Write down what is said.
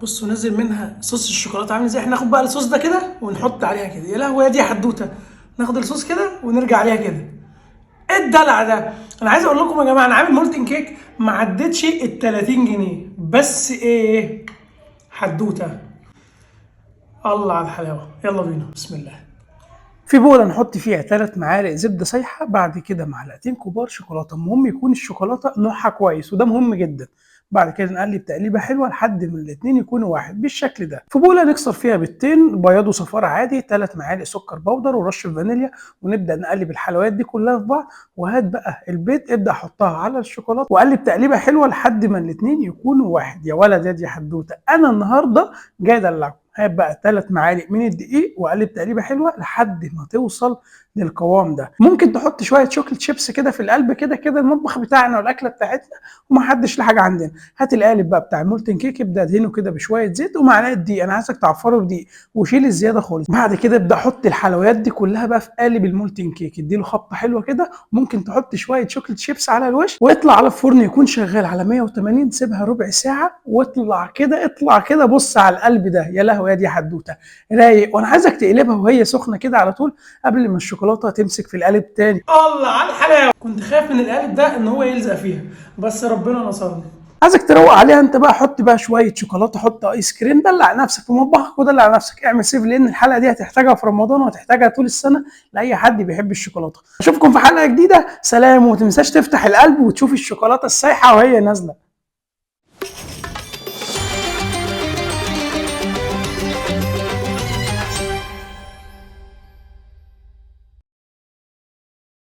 بصوا نزل منها صوص الشوكولاته عامل ازاي. احنا ناخد بقى الصوص ده كده ونحط عليها كده، يا لهوي يا دي حدوته. ناخد الصوص كده ونرجع عليها كده. ايه الدلع ده؟ انا عايز اقول لكم يا جماعه، انا عامل مولتن كيك ما عدتش ال 30 جنيه، بس ايه، حدوته. الله على الحلاوه. يلا بينا، بسم الله. في بوله نحط فيها 3 معالق زبده سايحه، بعد كده معلقتين كبار شوكولاته. المهم يكون الشوكولاته نوعها كويس، وده مهم جدا. بعد كده نقلب تقليبه حلوه لحد ما الاتنين يكونوا واحد بالشكل ده. في بوله نكسر فيها بيضتين بياض وصفار عادي، 3 معالق سكر بودر ورشه فانيليا، ونبدا نقلب الحلويات دي كلها في بعض. وهات بقى البيض ابدا حطها على الشوكولاته وقلب تقليبه حلوه لحد ما الاتنين يكونوا واحد. يا ولد يا دي حدوته، انا النهارده جاي ادلعكم. هات بقى 3 معالق من الدقيق وقلب تقليبه حلوه لحد ما توصل للقوام ده. ممكن تحط شويه شوكليت شيبس كده في القلب، كده كده المطبخ بتاعنا والاكله بتاعتنا ومحدش له حاجه عندنا. هات القالب بقى بتاع المولتن كيك، ابدا ادهنه كده بشويه زيت ومعلقه دقيق، انا عايزك تعفره بدقيق وشيل الزياده خالص. بعد كده ابدا حط الحلويات دي كلها بقى في قالب المولتن كيك، اديله خبطه حلوه كده. ممكن تحط شويه شوكليت شيبس على الوش، واطلع على الفرن يكون شغال على 180، سيبها ربع ساعه واطلع كده. اطلع كده بص على القلب ده، يا لهوي يا دي حدوته رايق. وانا عايزك تقلبها وهي سخنه كده على طول قبل ما الشوكولاته تمسك في القالب تاني. الله على الحلاوه. كنت خايف من القالب ده ان هو يلزق فيها، بس ربنا نصرني. عايزك تروق عليها انت بقى، حط بقى شويه شوكولاته، حط ايس كريم، دلع نفسك في مطبخك ودلع نفسك. اعمل سيف، لان الحلقه دي هتحتاجها في رمضان وهتحتاجها طول السنه لاي حد بيحب الشوكولاته. اشوفكم في حلقه جديده، سلام. وما تنساش تفتح القلب وتشوف الشوكولاته السايحه وهي نازله.